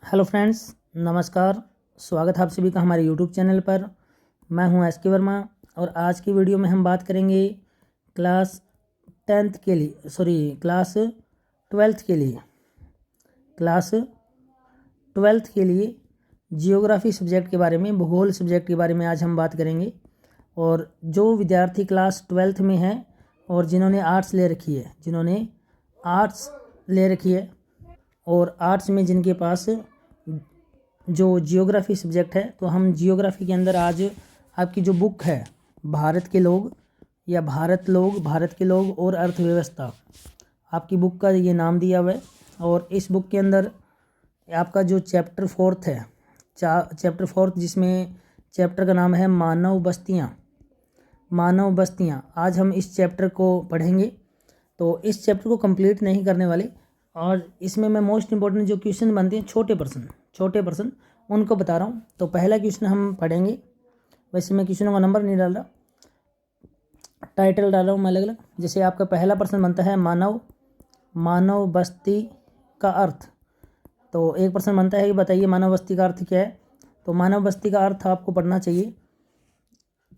Hello friends, नमस्कार। स्वागत है आप सभी का हमारे यूट्यूब चैनल पर। मैं हूं एस.के. वर्मा और आज की वीडियो में हम बात करेंगे क्लास 10th के लिए क्लास 12th के लिए जियोग्राफी सब्जेक्ट के बारे में, भूगोल सब्जेक्ट के बारे में आज हम बात करेंगे। और जो विद्यार्थी क्लास 12th में हैं और जिन्होंने आर्ट्स ले रखी है और आर्ट्स में जिनके पास जो जियोग्राफी सब्जेक्ट है, तो हम जियोग्राफी के अंदर आज आपकी जो बुक है भारत के लोग और अर्थव्यवस्था, आपकी बुक का ये नाम दिया हुआ है। और इस बुक के अंदर आपका जो चैप्टर 4 है, जिसमें चैप्टर का नाम है मानव बस्तियाँ। आज हम इस चैप्टर को पढ़ेंगे। तो इस चैप्टर को कंप्लीट नहीं करने वाले, और इसमें मैं मोस्ट इम्पोर्टेंट जो क्वेश्चन बनते हैं छोटे पर्सन उनको बता रहा हूँ। तो पहला क्वेश्चन हम पढ़ेंगे। वैसे मैं क्वेश्चनों का नंबर नहीं डाल रहा, टाइटल डाल रहा हूँ मैं अलग अलग। जैसे आपका पहला प्रश्न बनता है मानव बस्ती का अर्थ। तो एक प्रश्न बनता है कि बताइए मानव बस्ती का अर्थ क्या है। तो मानव बस्ती का अर्थ आपको पढ़ना चाहिए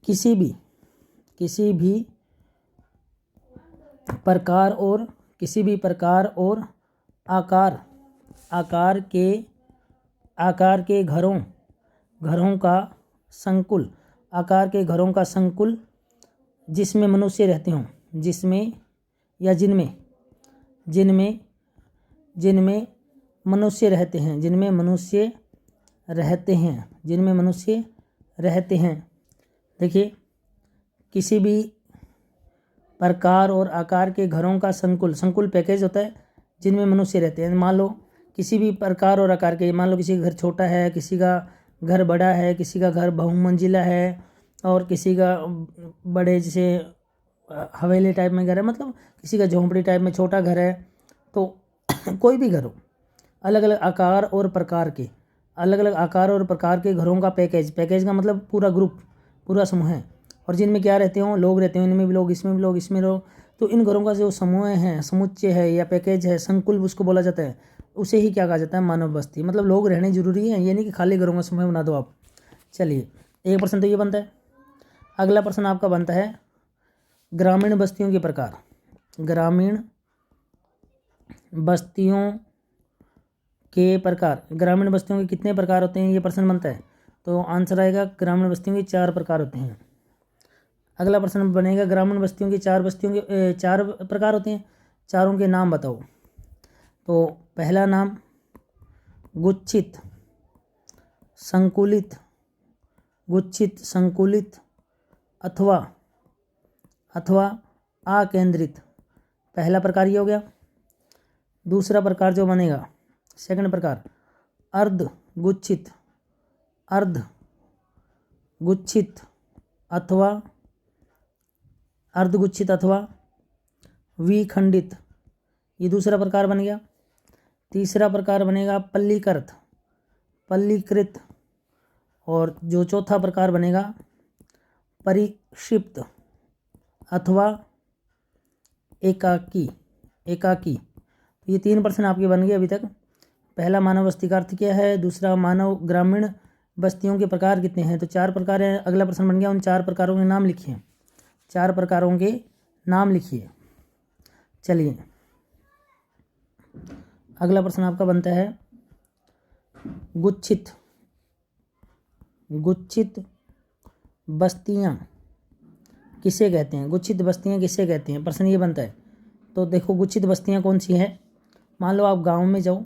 किसी भी प्रकार और आकार के घरों का संकुल जिसमें मनुष्य रहते हों, जिनमें मनुष्य रहते हैं। देखिए, किसी भी प्रकार और आकार के घरों का संकुल पैकेज होता है जिनमें मनुष्य रहते हैं। मान लो किसी भी प्रकार और आकार के, मान लो किसी का घर छोटा है, किसी का घर बड़ा है, किसी का घर बहुमंजिला है और किसी का बड़े जैसे हवेली टाइप में घर है, मतलब किसी का झोंपड़ी टाइप में छोटा घर है। तो कोई भी घर हो, अलग अलग आकार और प्रकार के घरों का पैकेज का मतलब पूरा ग्रुप, पूरा समूह है। और जिनमें क्या रहते हों, लोग रहते हैं, इनमें भी लोग, इसमें भी लोग, इसमें लोग। तो इन घरों का जो समूह है, समुच्चय है या पैकेज है, संकुल उसको बोला जाता है। उसे ही क्या कहा जाता है, मानव बस्ती। मतलब लोग रहने जरूरी है, ये नहीं कि खाली घरों का समूह बना दो आप। चलिए, एक प्रश्न तो ये बनता है। अगला प्रश्न आपका बनता है ग्रामीण बस्तियों के प्रकार। ग्रामीण बस्तियों के कितने प्रकार होते हैं, ये प्रश्न बनता है। तो आंसर आएगा ग्रामीण बस्तियों के 4 प्रकार होते हैं। अगला प्रश्न बनेगा ग्रामीण बस्तियों के 4 प्रकार होते हैं, चारों के नाम बताओ। तो पहला नाम गुच्छित संकुलित अथवा अकेंद्रित। पहला प्रकार ये हो गया। दूसरा प्रकार जो बनेगा, सेकंड प्रकार अर्ध गुच्छित अथवा विखंडित, ये दूसरा प्रकार बन गया। तीसरा प्रकार बनेगा पल्लीकृत, और जो चौथा प्रकार बनेगा परिक्षिप्त अथवा एकाकी। ये 3 प्रश्न आपके बन गए अभी तक। पहला, मानव बस्ती का अर्थ क्या है। दूसरा, मानव ग्रामीण बस्तियों के प्रकार कितने हैं, तो 4 प्रकार हैं। अगला प्रश्न बन गया उन 4 प्रकारों के नाम लिखिए। चलिए, अगला प्रश्न आपका बनता है गुच्छित बस्तियां किसे कहते हैं, प्रश्न ये बनता है। तो देखो, गुच्छित बस्तियां कौन सी है। मान लो आप गांव में जाओ,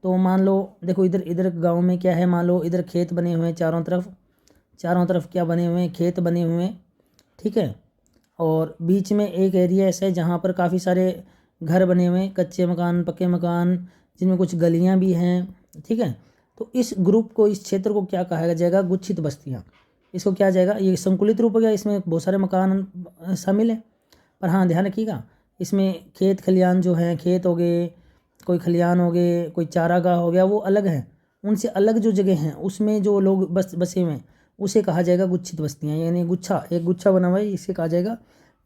तो मान लो देखो, इधर गांव में क्या है, मान लो इधर खेत बने हुए हैं, चारों तरफ क्या बने हुए हैं, खेत बने हुए हैं, ठीक है। और बीच में एक एरिया ऐसा है जहाँ पर काफ़ी सारे घर बने हुए हैं, कच्चे मकान, पक्के मकान, जिनमें कुछ गलियाँ भी हैं, ठीक है। तो इस ग्रुप को, इस क्षेत्र को क्या कहा जाएगा, गुच्छित बस्तियाँ। इसको क्या जाएगा, ये संकुलित रूप हो गया, इसमें बहुत सारे मकान शामिल है। पर हाँ, ध्यान रखिएगा, इसमें खेत खलियान जो हैं, खेत हो गए, कोई खलियान हो गए, कोई चारागाह हो गया, वो अलग है। उनसे अलग जो जगह हैं उसमें जो लोग बसे हुए हैं उसे कहा जाएगा गुच्छित बस्तियाँ। यानी एक गुच्छा बना हुआ है, इसे कहा जाएगा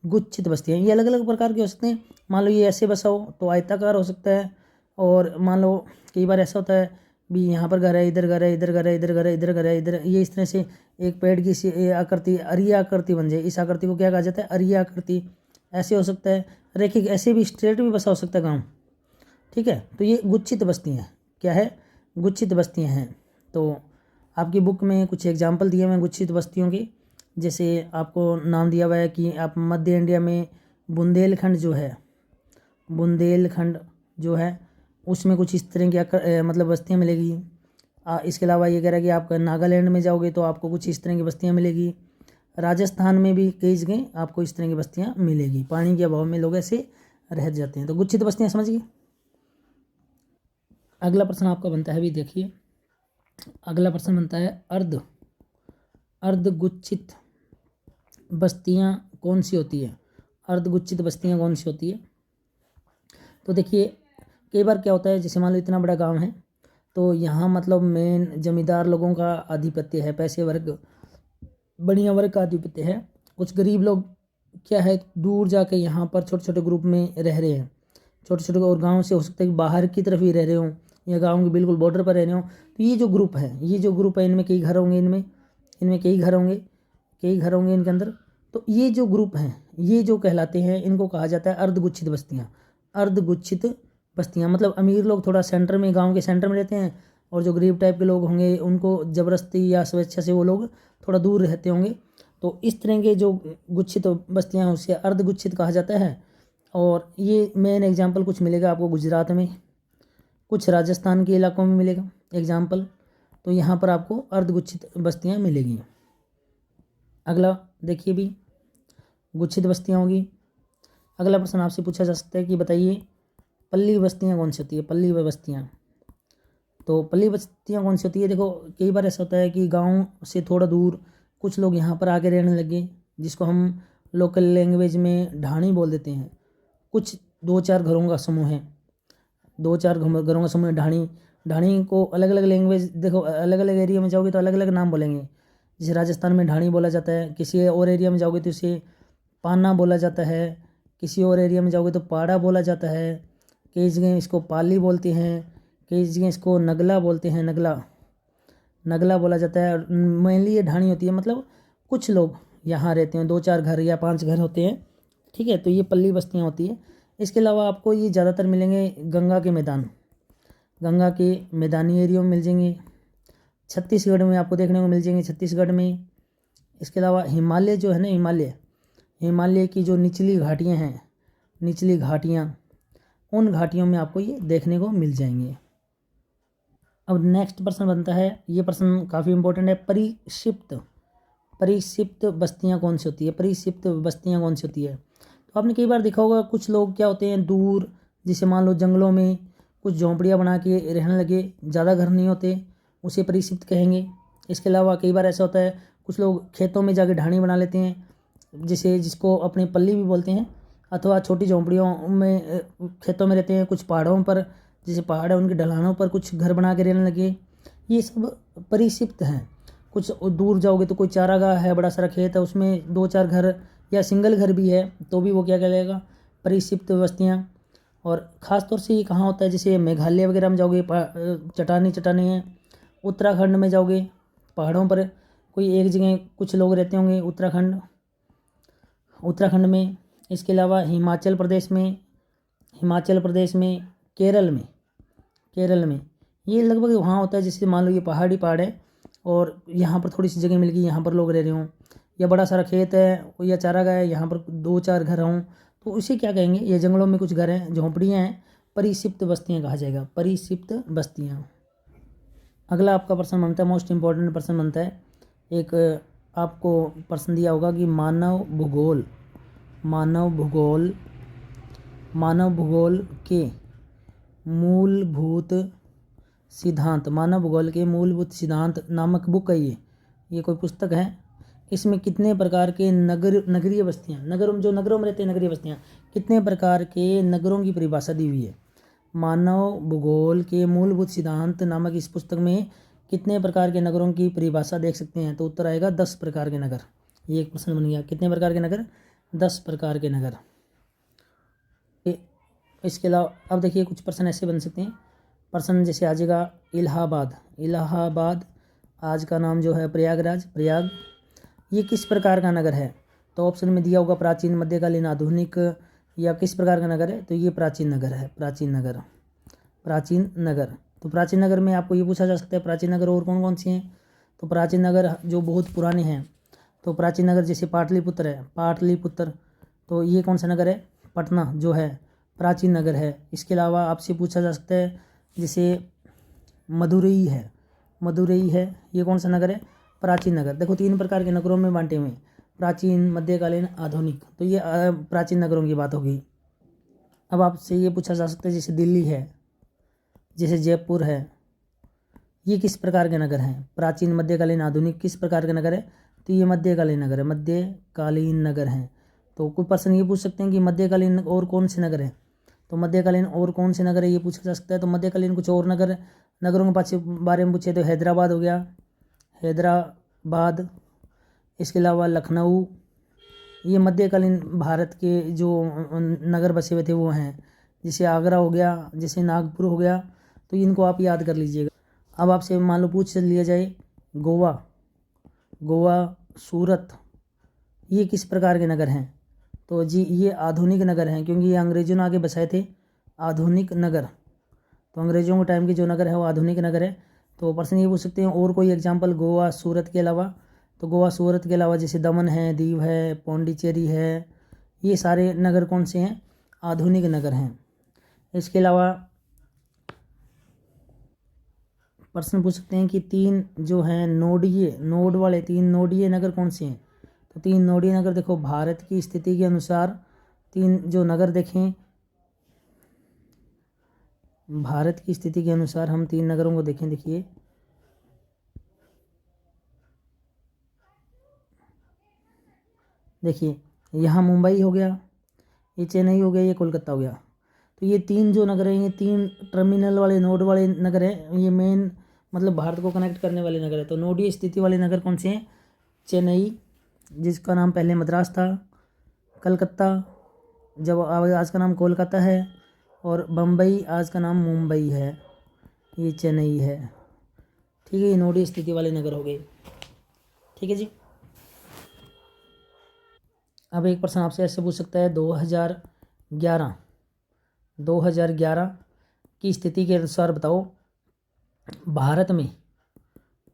गुच्छित बस्तियाँ। ये अलग अलग प्रकार के हो सकते हैं। मान लो ये ऐसे बसा हो तो आयताकार हो सकता है, और मान लो कई बार ऐसा होता है भी यहाँ पर घर है, इधर घर है, इधर घर है, इधर घर है, इधर घर है, इधर, ये इस तरह से एक पेड़ की आकृति अरिया आकृति बन जाए। इस आकृति को क्या कहा जाता है? अरिया आकृति। ऐसे हो सकता है रेखिक, ऐसे भी स्ट्रेट भी बसा हो सकता है गाँव। ठीक है, तो ये गुच्छित बस्तियाँ क्या है? गुच्छित बस्तियाँ हैं। तो आपकी बुक में कुछ एग्जाम्पल दिए हुए हैं गुच्छित बस्तियों के। जैसे आपको नाम दिया हुआ है कि आप मध्य इंडिया में बुंदेलखंड जो है, बुंदेलखंड जो है उसमें कुछ इस तरह की मतलब बस्तियाँ मिलेगी। इसके अलावा ये कह रहा है कि आप नागालैंड में जाओगे तो आपको कुछ इस तरह की बस्तियाँ मिलेगी। राजस्थान में भी कई जगह आपको इस तरह की बस्तियाँ मिलेगी। पानी के अभाव में लोग ऐसे रह जाते हैं। तो गुच्छित बस्तियाँ समझ गए। अगला प्रश्न आपका बनता है, भी देखिए अगला प्रश्न बनता है अर्धगुच्छित बस्तियाँ कौन सी होती है? अर्धगुच्छित बस्तियाँ कौन सी होती है? तो देखिए कई बार क्या होता है, जैसे मान लो इतना बड़ा गांव है तो यहाँ मतलब मेन जमींदार लोगों का आधिपत्य है, पैसे वर्ग बढ़िया वर्ग का आधिपत्य है। कुछ गरीब लोग क्या है दूर जाके यहाँ पर छोटे छोटे ग्रुप में रह रहे हैं, छोटे छोटे, और गांव से हो सकता है कि बाहर की तरफ ही रह रहे हों या गांव के बिल्कुल बॉर्डर पर रह रहे हों। तो ये जो ग्रुप है इनमें कई घर होंगे, इनमें कई घर होंगे इनके अंदर। तो ये जो ग्रुप हैं ये जो कहलाते हैं, इनको कहा जाता है अर्धगुच्छित बस्तियाँ। अर्धगुच्छित बस्तियाँ मतलब अमीर लोग थोड़ा सेंटर में, गांव के सेंटर में रहते हैं, और जो गरीब टाइप के लोग होंगे उनको ज़बरदस्ती या स्वेच्छा से वो लोग थोड़ा दूर रहते होंगे। तो इस तरह के जो गुच्छित बस्तियाँ हैं उसे अर्धगुच्छित कहा जाता है। और ये मेन एग्जाम्पल कुछ मिलेगा आपको गुजरात में, कुछ राजस्थान के इलाकों में मिलेगा एग्जाम्पल। तो यहाँ पर आपको अर्धगुच्छित बस्तियाँ मिलेगी। अगला देखिए भी गुच्छित बस्तियाँ होगी। अगला प्रश्न आपसे पूछा जा सकता है कि बताइए पल्ली बस्तियाँ कौन सी होती है? पल्ली बस्तियाँ, तो पल्ली बस्तियाँ कौन सी होती है? देखो कई बार ऐसा होता है कि गांव से थोड़ा दूर कुछ लोग यहाँ पर आके रहने लगे, जिसको हम लोकल लैंग्वेज में ढाणी बोल देते हैं। कुछ 2-4 घरों का समूह है, 2-4 घरों का समूह ढाणी। ढाणी को अलग अलग लैंग्वेज, देखो अलग अलग एरिया में जाओगे तो अलग अलग नाम बोलेंगे। जैसे राजस्थान में ढाणी बोला जाता है, किसी और एरिया में जाओगे तो इसे पाना बोला जाता है, किसी और एरिया में जाओगे तो पाड़ा बोला जाता है, कई जगह इसको पाली बोलते हैं, कई जगह इसको नगला बोलते हैं, नगला बोला जाता है। मेनली ये ढाणी होती है, मतलब कुछ लोग यहाँ रहते हैं, 2-4 घर या 5 घर होते हैं। ठीक है, तो ये पल्ली बस्तियाँ होती है। इसके अलावा आपको ये ज़्यादातर मिलेंगे गंगा के मैदान, गंगा के मैदानी एरिया में मिल जाएंगे। छत्तीसगढ़ में आपको देखने को मिल जाएंगे, छत्तीसगढ़ में। इसके अलावा हिमालय जो है ना, हिमालय की जो निचली घाटियाँ हैं, निचली घाटियाँ, उन घाटियों में आपको ये देखने को मिल जाएंगे। अब नेक्स्ट प्रश्न बनता है, ये प्रश्न काफ़ी इंपॉर्टेंट है, परिक्षिप्त बस्तियाँ कौन सी होती है? परिक्षिप्त बस्तियाँ कौन सी होती है? तो आपने कई बार देखा होगा कुछ लोग क्या होते हैं दूर, जैसे मान लो जंगलों में कुछ झोंपड़ियाँ बना के रहने लगे, ज़्यादा घर नहीं होते, उसे परिक्षिप्त कहेंगे। इसके अलावा कई बार ऐसा होता है कुछ लोग खेतों में जाके ढाणी बना लेते हैं, जिसको अपनी पल्ली भी बोलते हैं, अथवा छोटी झोंपड़ियों में खेतों में रहते हैं। कुछ पहाड़ों पर, जैसे पहाड़ है उनके ढलानों पर कुछ घर बना के रहने लगे, ये सब परिक्षिप्त हैं। कुछ दूर जाओगे तो कोई चारागाह है, बड़ा सारा खेत है, उसमें 2-4 घर या सिंगल घर भी है तो भी वो क्या कहलाएगा? परिक्षिप्त बस्तियाँ। और ख़ास तौर से ये कहाँ होता है, जैसे मेघालय वगैरह में जाओगे चट्टानी है, उत्तराखंड में जाओगे पहाड़ों पर कोई एक जगह कुछ लोग रहते होंगे, उत्तराखंड में। इसके अलावा हिमाचल प्रदेश में, केरल में ये लगभग वहाँ होता है। जैसे मान लो ये पहाड़ है और यहाँ पर थोड़ी सी जगह मिल गई, यहाँ पर लोग रह रहे हों, या बड़ा सारा खेत है या चारागाह है, यहाँ पर 2-4 घर हों, तो इसे क्या कहेंगे? ये जंगलों में कुछ घर हैं, झोंपड़ियाँ हैं, परिक्षिप्त बस्तियाँ कहा जाएगा, परिक्षिप्त बस्तियाँ। अगला आपका प्रश्न बनता है, मोस्ट इम्पॉर्टेंट प्रश्न बनता है, एक आपको प्रश्न दिया होगा कि मानव भूगोल के मूलभूत सिद्धांत, मानव भूगोल के मूलभूत सिद्धांत नामक बुक है ये कोई पुस्तक है। इसमें कितने प्रकार के नगरीय बस्तियाँ, नगरों में रहते हैं नगरीय बस्तियाँ, कितने प्रकार के नगरों की परिभाषा दी हुई है? मानव भूगोल के मूलभूत सिद्धांत नामक इस पुस्तक में कितने प्रकार के नगरों की परिभाषा देख सकते हैं? तो उत्तर आएगा 10 प्रकार के नगर। ये एक प्रश्न बन गया, कितने प्रकार के नगर? 10 प्रकार के नगर। इसके अलावा अब देखिए कुछ प्रश्न ऐसे बन सकते हैं। प्रश्न जैसे आ जाएगा इलाहाबाद, इलाहाबाद आज का नाम जो है प्रयागराज, प्रयाग, ये किस प्रकार का नगर है? तो ऑप्शन में दिया होगा प्राचीन, मध्यकालीन, आधुनिक, या किस प्रकार का नगर है? तो ये प्राचीन नगर है, प्राचीन नगर, प्राचीन नगर। तो प्राचीन नगर में आपको ये पूछा जा सकता है प्राचीन नगर और कौन कौन सी हैं? तो प्राचीन नगर जो बहुत पुराने हैं, तो प्राचीन नगर जैसे पाटलिपुत्र है, पाटलिपुत्र, तो ये कौन सा नगर है? पटना जो है प्राचीन नगर है। इसके अलावा आपसे पूछा जा सकता है जैसे मदुरई है, मदुरई है, ये कौन सा नगर है? प्राचीन नगर। देखो 3 प्रकार के नगरों में बांटे हुए, प्राचीन, मध्यकालीन, आधुनिक, तो ये प्राचीन नगरों की बात होगी। अब आपसे ये पूछा जा सकता है जैसे दिल्ली है, जैसे जयपुर है, ये किस प्रकार के नगर हैं? प्राचीन, मध्यकालीन, आधुनिक, किस प्रकार के नगर है? तो ये मध्यकालीन नगर है, मध्यकालीन नगर हैं। तो कोई पर्सन ये पूछ सकते हैं कि मध्यकालीन और कौन से नगर हैं? तो मध्यकालीन और कौन से नगर है ये पूछा जा सकता है। तो मध्यकालीन कुछ और नगरों के बारे में पूछे तो हैदराबाद हो गया, हैदराबाद, इसके अलावा लखनऊ, ये मध्यकालीन भारत के जो नगर बसे हुए थे वो हैं। जैसे आगरा हो गया, जैसे नागपुर हो गया, तो इनको आप याद कर लीजिएगा। अब आपसे मान लो पूछ लिया जाए गोवा, गोवा, सूरत, ये किस प्रकार के नगर हैं? तो जी ये आधुनिक नगर हैं, क्योंकि ये अंग्रेजों ने आगे बसाए थे, आधुनिक नगर। तो अंग्रेजों के टाइम के जो नगर है वो आधुनिक नगर है। तो पर्सन ये पूछ सकते हैं और कोई एग्जांपल गोवा सूरत के अलावा? तो गोवा सूरत के अलावा जैसे दमन है, दीव है, पौंडीचेरी है, ये सारे नगर कौन से हैं? आधुनिक नगर हैं। इसके अलावा प्रश्न पूछ सकते हैं कि 3 जो हैं नोड वाले 3 नोडीय नगर कौन से हैं? तो 3 नोडीय नगर देखो भारत की स्थिति के अनुसार 3 जो नगर देखें, भारत की स्थिति के अनुसार हम 3 नगरों को देखें। देखिए देखिए यहाँ मुंबई हो गया, ये चेन्नई हो गया, ये कोलकाता हो गया। तो ये 3 जो नगर हैं, ये 3 टर्मिनल वाले नोड वाले नगर हैं, ये मेन मतलब भारत को कनेक्ट करने वाले नगर है। तो नोडीय स्थिति वाले नगर कौन से हैं? चेन्नई, जिसका नाम पहले मद्रास था, कलकत्ता, जब आज का नाम कोलकाता है, और बम्बई आज का नाम मुंबई है, ये चेन्नई है। ठीक है, ये नोडीय स्थिति वाले नगर हो गए। ठीक है जी। अब एक प्रश्न आपसे ऐसे पूछ सकता है 2011 की स्थिति के अनुसार बताओ भारत में,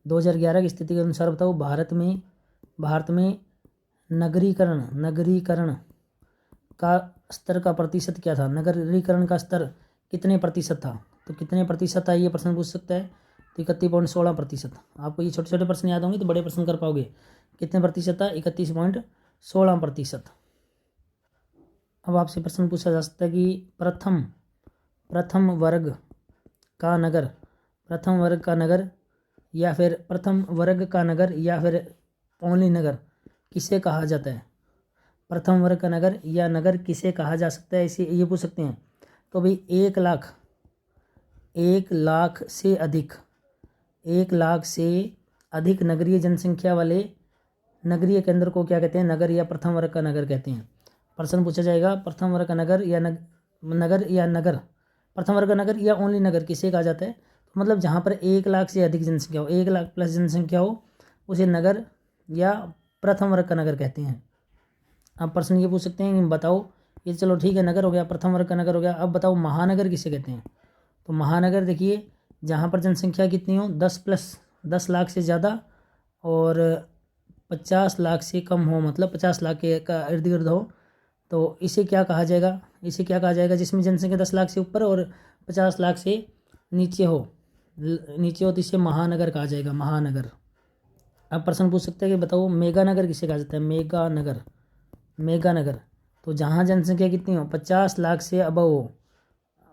2011 की स्थिति के अनुसार बताओ भारत में नगरीकरण का स्तर का प्रतिशत क्या था? नगरीकरण का स्तर कितने प्रतिशत था? तो कितने प्रतिशत था ये प्रश्न पूछ सकता है। तो 31.16%। आपको ये छोटे छोटे प्रश्न याद होंगे तो बड़े प्रश्न कर पाओगे। कितने प्रतिशत था? 31.16%। अब आपसे प्रश्न पूछा जा सकता है कि प्रथम वर्ग का नगर या फिर प्रथम वर्ग का नगर या फिर ओनली नगर किसे कहा जाता है? प्रथम वर्ग का नगर या नगर किसे कहा जा सकता है, इसे ये पूछ सकते हैं। तो भाई 1 लाख से अधिक नगरीय जनसंख्या वाले नगरीय केंद्र को क्या कहते हैं? नगर या प्रथम वर्ग का नगर कहते हैं। प्रश्न पूछा जाएगा प्रथम वर्ग का नगर या नगर, प्रथम वर्ग का नगर या ओनली नगर किसे कहा जाता है? तो मतलब जहाँ पर 1 लाख से अधिक जनसंख्या हो, 1 लाख प्लस जनसंख्या हो, उसे नगर या प्रथम वर्ग का नगर कहते हैं। अब प्रश्न ये पूछ सकते हैं कि बताओ, ये चलो ठीक है नगर हो गया, प्रथम वर्ग का नगर हो गया, अब बताओ महानगर किसे कहते हैं? तो महानगर देखिए जहाँ पर जनसंख्या कितनी हो, 10 लाख से ज़्यादा और 50 लाख से कम हो, मतलब 50 लाख के का इर्द गिर्द हो, तो इसे क्या कहा जाएगा? जिसमें जनसंख्या 10 लाख से ऊपर और 50 लाख से नीचे हो तो इसे महानगर कहा जाएगा, महानगर। अब प्रश्न पूछ सकते हैं कि बताओ मेगा नगर किसे कहा जाता है? मेगा नगर तो जहाँ जनसंख्या कितनी हो, 50 लाख से अबव हो,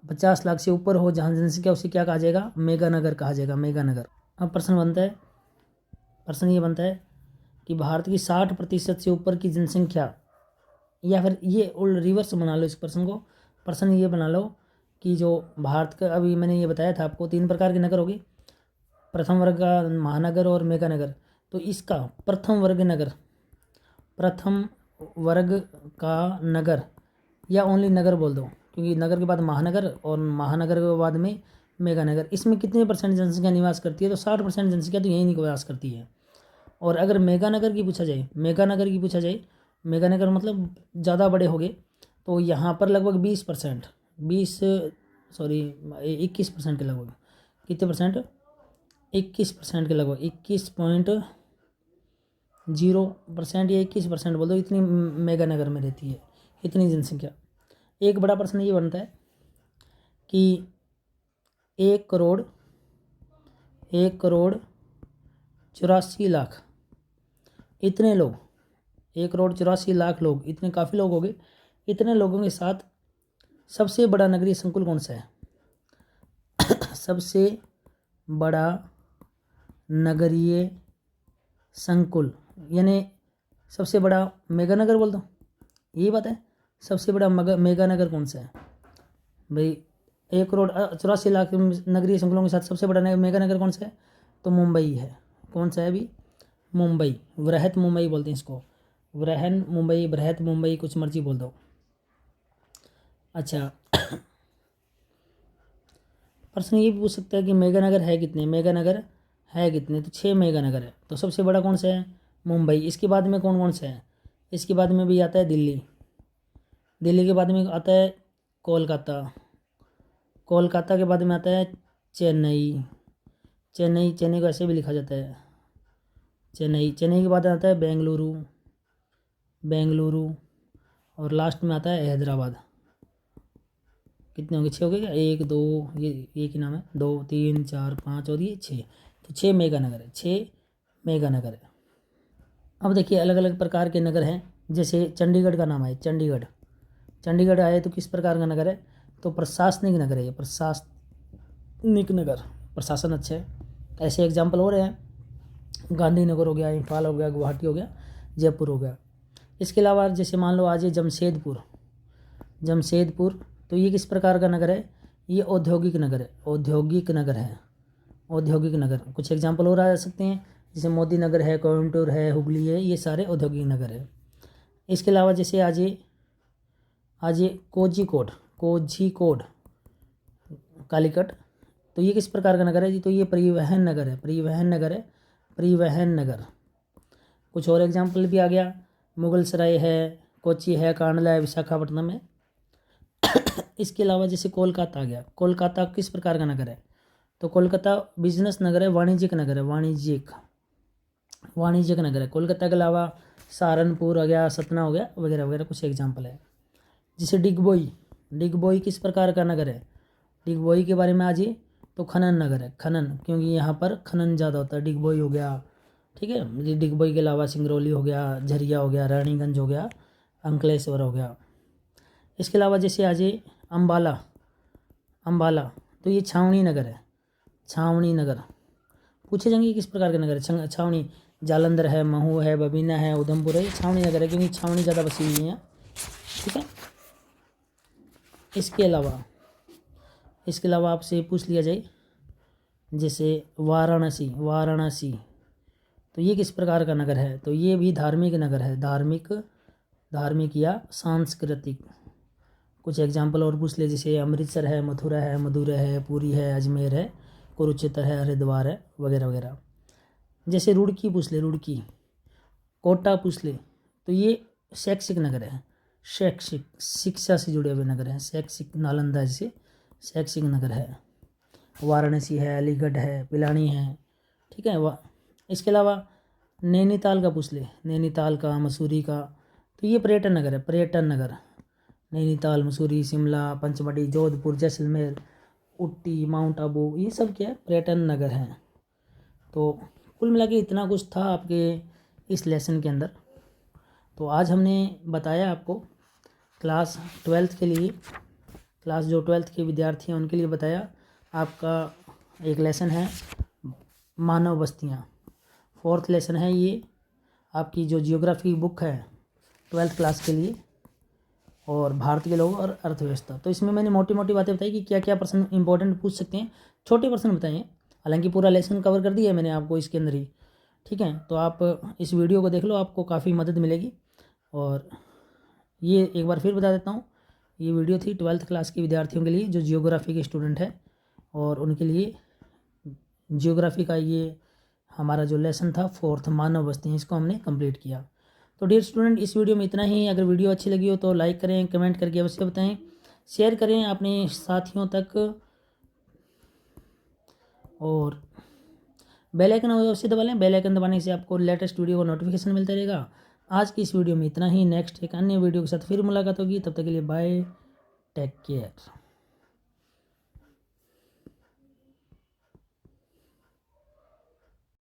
50 लाख से ऊपर हो जहाँ जनसंख्या, उसे क्या कहा जाएगा? मेगा नगर कहा जाएगा, मेगा नगर। अब प्रश्न ये बनता है कि भारत की 60% से ऊपर की जनसंख्या, या फिर ये रिवर्स बना लो इस प्रश्न को, प्रश्न ये बना लो कि जो भारत का, अभी मैंने ये बताया था आपको 3 प्रकार के नगर हो गए, प्रथम वर्ग का, महानगर और मेगा नगर। तो इसका प्रथम वर्ग का नगर या ओनली नगर बोल दो, क्योंकि नगर के बाद महानगर और महानगर के बाद में मेगानगर। इसमें कितने परसेंट जनसंख्या निवास करती है? तो 60% जनसंख्या तो यहीं निवास करती है। और अगर मेगानगर की पूछा जाए, मेगानगर मतलब ज़्यादा बड़े हो गए, तो यहाँ पर लगभग 21% के लगभग, कितने परसेंट? 21% के लगभग, 21.0% या 21% बोल दो, इतनी मेगानगर में रहती है, इतनी जनसंख्या। एक बड़ा प्रश्न ये बनता है कि 1,84,84,00,000 इतने लोग, 1,84,00,000 लोग, इतने काफ़ी लोग हो गए। इतने लोगों के साथ सबसे बड़ा नगरीय संकुल कौन सा है? सबसे बड़ा नगरीय संकुल यानी सबसे बड़ा मेगानगर बोल दो, यही बात है। सबसे बड़ा मेगानगर कौन सा है भाई? 1,84,00,000 नगरीय संकुलों के साथ सबसे बड़ा मेगानगर कौन सा है? तो मुंबई है। कौन सा है अभी? मुंबई, बृहत मुंबई बोलते हैं इसको, बृहन मुंबई, बृहत मुंबई, कुछ मर्जी बोल दो। अच्छा, प्रश्न ये भी पूछ सकता है कि मेगानगर है कितने? मेगानगर है कितने? तो 6 मेगानगर है। तो सबसे बड़ा कौन सा है? मुंबई। इसके बाद में कौन कौन सा है? इसके बाद में भी आता है दिल्ली, दिल्ली के बाद में आता है कोलकाता, कोलकाता के बाद में आता है चेन्नई, चेन्नई को ऐसे भी लिखा जाता है चेन्नई के बाद आता है बेंगलुरु, और लास्ट में आता है हैदराबाद। कितने होंगे? 6 हो गए क्या? 1 2, ये एक ही नाम है, 2 3 4 5 और ये 6, तो 6 मेगानगर है, 6 मेगानगर है। अब देखिए अलग अलग प्रकार के नगर हैं। जैसे चंडीगढ़ का नाम है, चंडीगढ़ आए तो किस प्रकार का नगर है? तो प्रशासनिक नगर है ये, प्रशासनिक नगर, प्रशासन अच्छा है। ऐसे एग्जाम्पल हो रहे हैं, गांधीनगर हो गया, इम्फाल हो गया, गुवाहाटी हो गया, जयपुर हो गया। इसके अलावा जैसे मान लो आज ये जमशेदपुर, तो ये किस प्रकार का नगर है? ये औद्योगिक नगर है, औद्योगिक नगर। कुछ एग्जाम्पल और आ सकते हैं, जैसे मोदी नगर है, कोयम्बटूर है, हुगली है, ये सारे औद्योगिक नगर है। इसके अलावा जैसे आज ये कोझीकोड, कालीकट, तो ये किस प्रकार का नगर है जी? तो ये परिवहन नगर। कुछ और एग्जाम्पल भी आ गया, मुगल सराय है, कोची है, कांडला है, विशाखापट्टनम है। इसके अलावा जैसे कोलकाता आ गया, कोलकाता किस प्रकार का नगर है? तो कोलकाता बिजनेस नगर है, वाणिज्यिक नगर है कोलकाता। के अलावा सहारनपुर आ गया, सतना हो गया, वगैरह वगैरह, कुछ एग्जाम्पल है। जैसे डिगबोई किस प्रकार का नगर है? डिगबोई के बारे में आज ही तो खनन नगर है, क्योंकि यहाँ पर खनन ज़्यादा होता है। डिगबोई हो गया, ठीक है। डिगबोई के अलावा सिंगरौली हो गया, झरिया हो गया, रानीगंज हो गया, अंकलेश्वर हो गया। इसके अलावा जैसे आज अम्बाला, तो ये छावनी नगर है, पूछे जाएंगे किस प्रकार का नगर है? छावनी, जालंधर है, महू है, बबीना है, उधमपुर है, ये छावनी नगर है, क्योंकि छावनी ज़्यादा बसी हुई है, ठीक है। इसके अलावा आपसे पूछ लिया जाए, जैसे वाराणसी, तो ये किस प्रकार का नगर है? तो ये भी धार्मिक नगर है, धार्मिक या सांस्कृतिक। कुछ एग्जाम्पल और पूछ ले, जैसे अमृतसर है, मथुरा है, मदुरै है, पुरी है, अजमेर है, कुरुक्षेत्र है, हरिद्वार है, वगैरह वगैरह। जैसे रुड़की पूछ ले, कोटा पूछ ले, तो ये शैक्षिक नगर है, शिक्षा से जुड़े हुए नगर हैं, शैक्षिक, नालंदा जैसे शैक्षिक नगर है। वाराणसी है, अलीगढ़ है, पिलानी है, ठीक है। इसके अलावा नैनीताल का पूछ ले, नैनीताल का, मसूरी का, तो ये पर्यटन नगर, नैनीताल, मसूरी, शिमला, पंचमढ़ी, जोधपुर, जैसलमेर, उटी, माउंट आबू, ये सब क्या है? पर्यटन नगर हैं। तो कुल मिला के इतना कुछ था आपके इस लेसन के अंदर। तो आज हमने बताया आपको क्लास 12th के लिए, जो 12th के विद्यार्थी हैं उनके लिए बताया। आपका एक लेसन है मानव बस्तियाँ, 4th लेसन है ये आपकी जो जियोग्राफी बुक है 12th क्लास के लिए, और भारत के लोग और अर्थव्यवस्था। तो इसमें मैंने मोटी बातें बताई कि क्या क्या प्रश्न इंपॉर्टेंट पूछ सकते हैं, छोटे प्रश्न बताए हैं। हालांकि पूरा लेसन कवर कर दिया है मैंने आपको इसके अंदर ही, ठीक है। तो आप इस वीडियो को देख लो, आपको काफ़ी मदद मिलेगी। और ये एक बार फिर बता देता हूँ, ये वीडियो थी 12th क्लास के विद्यार्थियों के लिए जो जियोग्राफी के स्टूडेंट है, और उनके लिए जियोग्राफी का ये हमारा जो लेसन था 4th मानव बस्ती, इसको हमने कंप्लीट किया। तो डियर स्टूडेंट, इस वीडियो में इतना ही। अगर वीडियो अच्छी लगी हो तो लाइक करें, कमेंट करके अवश्य बताएं, शेयर करें अपने साथियों तक, और बेल आइकन अवश्य दबा लें। बेल आइकन दबाने से आपको लेटेस्ट वीडियो का नोटिफिकेशन मिलता रहेगा। आज की इस वीडियो में इतना ही। नेक्स्ट एक अन्य वीडियो के साथ फिर मुलाकात होगी। तब तक के लिए बाय, टेक केयर।